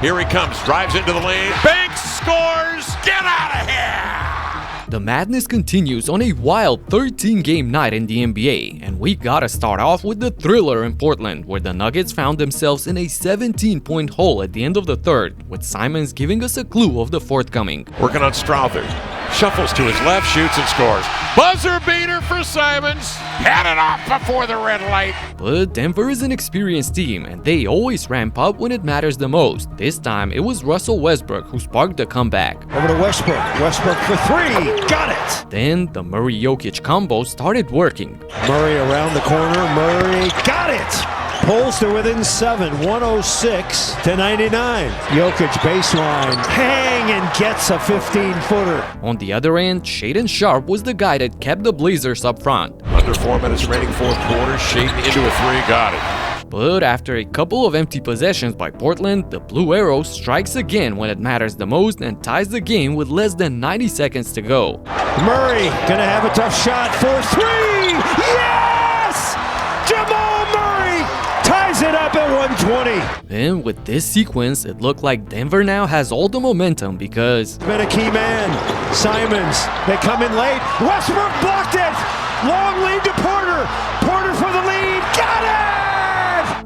Here he comes, drives into the lane. Banks scores! Get out of here! The madness continues on a wild 13-game night in the NBA, and we gotta start off with the thriller in Portland, where the Nuggets found themselves in a 17-point hole at the end of the third, with Simons giving us a clue of the forthcoming. Working on Strother. Shuffles to his left, shoots and scores. Buzzer beater for Simons. Had it off before the red light. But Denver is an experienced team, and they always ramp up when it matters the most. This time, it was Russell Westbrook who sparked the comeback. Over to Westbrook. Westbrook for three. Got it! Then, the Murray-Jokic combo started working. Murray around the corner. Murray got it! Pulls to within 7, 106 to 99. Jokic baseline, hang and gets a 15-footer. On the other end, Shaedon Sharpe was the guy that kept the Blazers up front. Under 4 minutes remaining fourth quarter, Shaedon into a three, got it. But after a couple of empty possessions by Portland, the Blue Arrow strikes again when it matters the most and ties the game with less than 90 seconds to go. Murray gonna have a tough shot for three! Yes! Jamal Murray ties it up at 120. Then with this sequence, it looked like Denver now has all the momentum because Been a key man. Simons, they come in late. Westbrook blocked it! Long lead to Porter. Porter for the lead. Got it!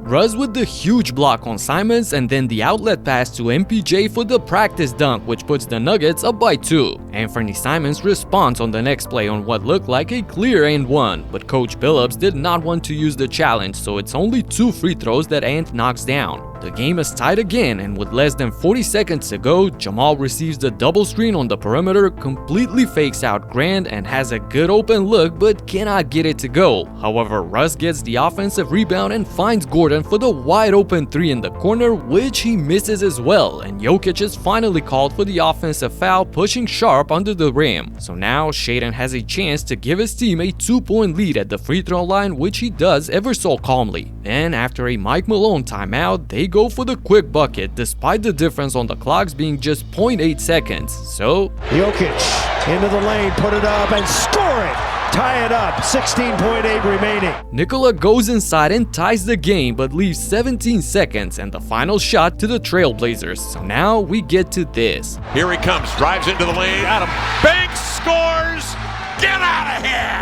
Russ with the huge block on Simons, and then the outlet pass to MPJ for the practice dunk, which puts the Nuggets up by 2. Anthony Simons responds on the next play on what looked like a clear and one, but Coach Billups did not want to use the challenge, so it's only 2 free throws that Ant knocks down. The game is tied again, and with less than 40 seconds to go, Jamal receives the double screen on the perimeter, completely fakes out Grant, and has a good open look but cannot get it to go. However, Russ gets the offensive rebound and finds Gordon for the wide open 3 in the corner, which he misses as well, and Jokic is finally called for the offensive foul, pushing Sharpe under the rim. So now Shaedon has a chance to give his team a 2-point lead at the free throw line, which he does ever so calmly. Then after a Mike Malone timeout, they go for the quick bucket despite the difference on the clocks being just 0.8 seconds. So Jokic into the lane, put it up and score it! Tie it up, 16.8 remaining. Nikola goes inside and ties the game but leaves 17 seconds and the final shot to the Trailblazers. So now we get to this. Here he comes, drives into the lane. Adam Banks scores! Get out of here!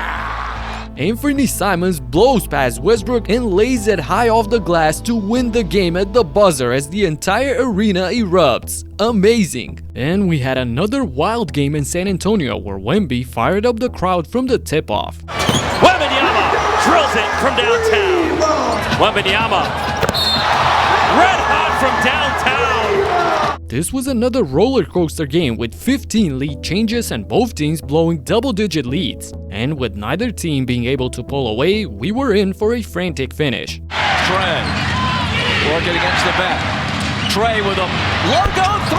Anthony Simons blows past Westbrook and lays it high off the glass to win the game at the buzzer as the entire arena erupts. Amazing! And we had another wild game in San Antonio where Wemby fired up the crowd from the tip-off. Wembanyama drills it from downtown. Wembanyama, red hot from downtown. This was another roller coaster game with 15 lead changes and both teams blowing double-digit leads. And with neither team being able to pull away, we were in for a frantic finish. Trey working against the back. Trey with a logo 3,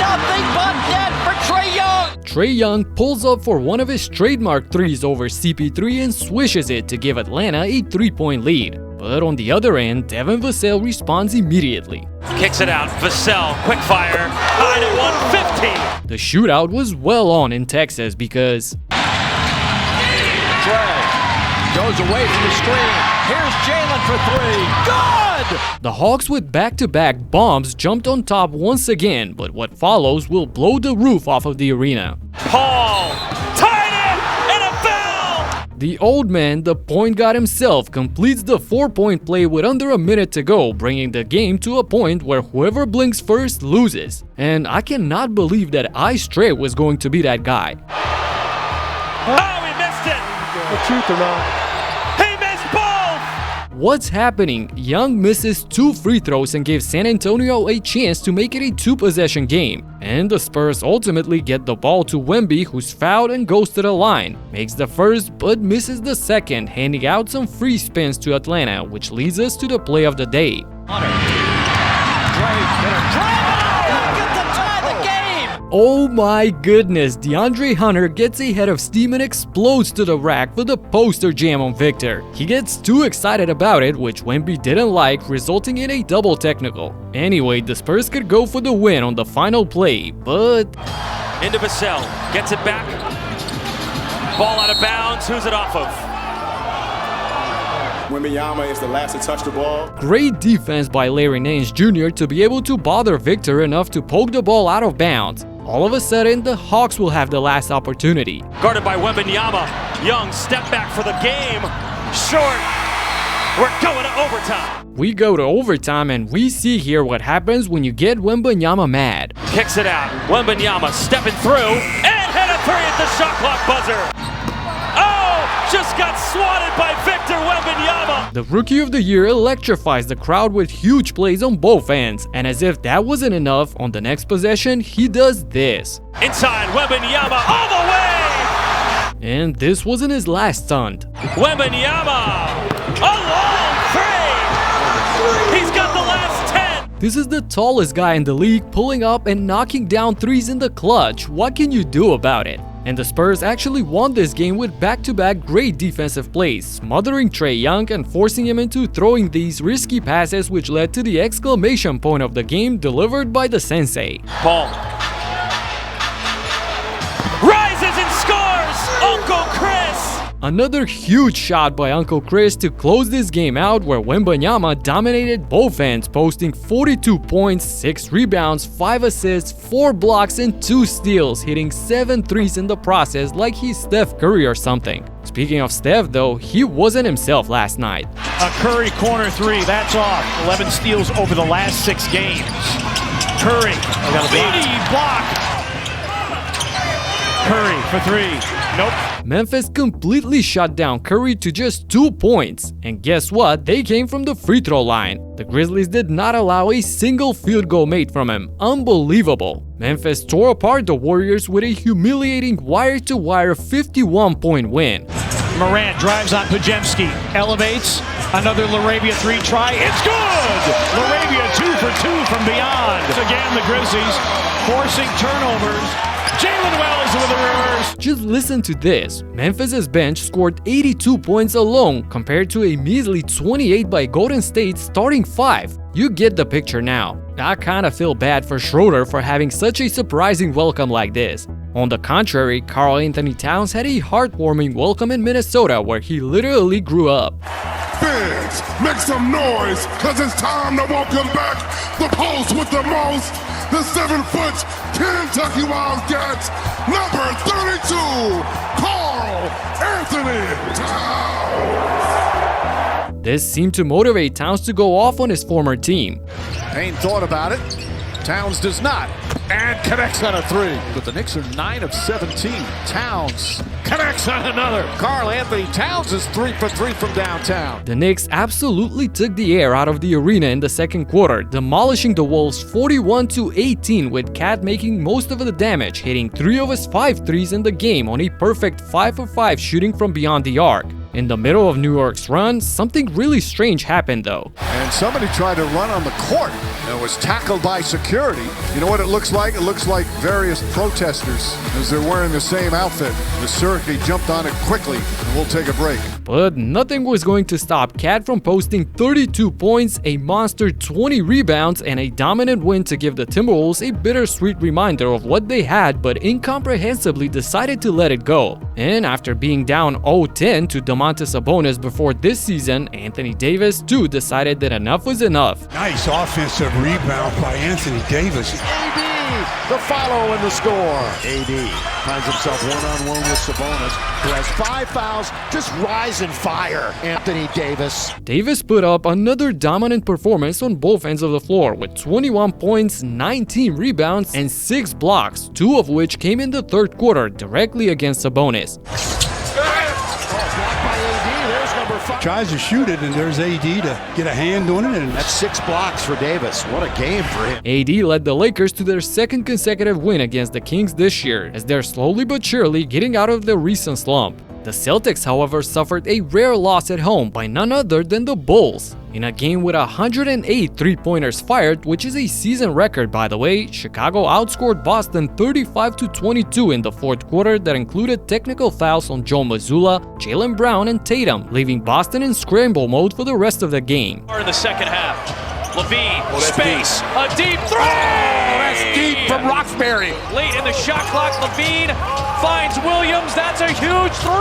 nothing but net for Trae Young. Trae Young pulls up for one of his trademark threes over CP3 and swishes it to give Atlanta a 3-point lead. But on the other end, Devin Vassell responds immediately. Kicks it out, Vassell, quick fire, tied at 150. The shootout was well on in Texas because Trey goes away from the screen. Here's Jalen for 3. Good! the Hawks with back-to-back bombs jumped on top once again, but what follows will blow the roof off of the arena. Paul, tied it, and a foul! The old man, the point guard himself, completes the 4-point play with under a minute to go, bringing the game to a point where whoever blinks first loses. And I cannot believe that Ice Trae was going to be that guy. Oh, he missed it! The truth or not? He missed both! What's happening? Young misses 2 free throws and gives San Antonio a chance to make it a 2-possession game. And the Spurs ultimately get the ball to Wemby, who's fouled and goes to the line. Makes the first but misses the second, handing out some free spins to Atlanta, which leads us to the play of the day. Oh my goodness, DeAndre Hunter gets a head of steam and explodes to the rack for the poster jam on Victor. He gets too excited about it, which Wemby didn't like, resulting in a double technical. Anyway, the Spurs could go for the win on the final play, but Into Vassell, gets it back. Ball out of bounds, who's it off of? Wembanyama is the last to touch the ball. Great defense by Larry Nance Jr. to be able to bother Victor enough to poke the ball out of bounds. All of a sudden, the Hawks will have the last opportunity. Guarded by Wembanyama. Young step back for the game. Short. We're going to overtime. We go to overtime and we see here what happens when you get Wembanyama mad. Kicks it out. Wembanyama stepping through and hit a three at the shot clock buzzer. Oh, just got swatted by Victor Wembanyama. The Rookie of the Year electrifies the crowd with huge plays on both ends, and as if that wasn't enough, on the next possession, he does this. Inside, Wembanyama all the way. And this wasn't his last stunt. Wembanyama, a long three. He's got the last 10. This is the tallest guy in the league pulling up and knocking down threes in the clutch. What can you do about it? And the Spurs actually won this game with back-to-back great defensive plays, smothering Trae Young and forcing him into throwing these risky passes, which led to the exclamation point of the game delivered by the sensei. Ball. Rises and scores! Uncle Chris! Another huge shot by Uncle Chris to close this game out, where Wembanyama dominated both ends, posting 42 points, 6 rebounds, 5 assists, 4 blocks, and 2 steals, hitting 7 threes in the process like he's Steph Curry or something. Speaking of Steph though, he wasn't himself last night. A Curry corner three, that's off. 11 steals over the last 6 games. Curry, speedy block. Curry for three. Nope. Memphis completely shut down Curry to just 2 points. And guess what? They came from the free throw line. The Grizzlies did not allow a single field goal made from him. Unbelievable. Memphis tore apart the Warriors with a humiliating wire-to-wire 51-point win. Morant drives on Podziemski, elevates, another LaRavia 3 try, it's good! LaRavia 2 for 2 from beyond. Again, the Grizzlies forcing turnovers. Jalen Wells with a reverse. Just listen to this. Memphis's bench scored 82 points alone compared to a measly 28 by Golden State's starting 5. You get the picture now. I kinda feel bad for Schroeder for having such a surprising welcome like this. On the contrary, Karl Anthony Towns had a heartwarming welcome in Minnesota where he literally grew up. Fans, make some noise, cause it's time to welcome back the post with the most, the 7-foot Kentucky Wildcats, number 32, Karl Anthony Towns. This seemed to motivate Towns to go off on his former team. Payne thought about it. Towns does not. And connects on a 3. But the Knicks are 9 of 17. Towns connects on another. Karl Anthony Towns is 3 for 3 from downtown. The Knicks absolutely took the air out of the arena in the second quarter, demolishing the Wolves 41-18, with Cat making most of the damage, hitting 3 of his 5 threes in the game on a perfect 5 for 5 shooting from beyond the arc. In the middle of New York's run, something really strange happened though. And somebody tried to run on the court and was tackled by security. You know what it looks like? It looks like various protesters as they're wearing the same outfit. The security jumped on it quickly, and we'll take a break. But nothing was going to stop Cat from posting 32 points, a monster 20 rebounds, and a dominant win to give the Timberwolves a bittersweet reminder of what they had but incomprehensibly decided to let it go. And after being down 0-10 to Domantas Sabonis before this season, Anthony Davis too decided that enough was enough. Nice offensive rebound by Anthony Davis. AD, the follow and the score. AD finds himself one-on-one with Sabonis, who has 5 fouls. Just rise and fire, Anthony Davis. Davis put up another dominant performance on both ends of the floor with 21 points, 19 rebounds, and 6 blocks, 2 of which came in the third quarter directly against Sabonis. Tries to shoot it, and there's AD to get a hand on it. And that's 6 blocks for Davis. What a game for him. AD led the Lakers to their second consecutive win against the Kings this year, as they're slowly but surely getting out of their recent slump. The Celtics, however, suffered a rare loss at home by none other than the Bulls. In a game with 108 three-pointers fired, which is a season record by the way, Chicago outscored Boston 35-22 in the fourth quarter that included technical fouls on Joe Mazzulla, Jaylen Brown, and Tatum, leaving Boston in scramble mode for the rest of the game. In the second half, LaVine, space, a deep three! That's deep from Roxbury. Late in the shot clock, LaVine finds Williams. That's a huge 3!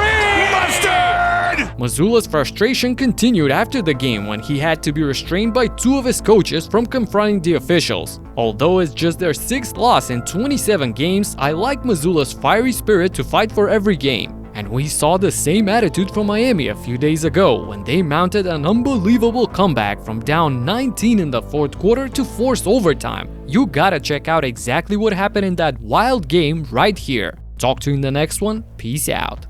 Monster! Mazzulla's frustration continued after the game when he had to be restrained by 2 of his coaches from confronting the officials. Although it's just their 6th loss in 27 games, I like Mazzulla's fiery spirit to fight for every game. And we saw the same attitude from Miami a few days ago when they mounted an unbelievable comeback from down 19 in the 4th quarter to force overtime. You gotta check out exactly what happened in that wild game right here. Talk to you in the next one. Peace out.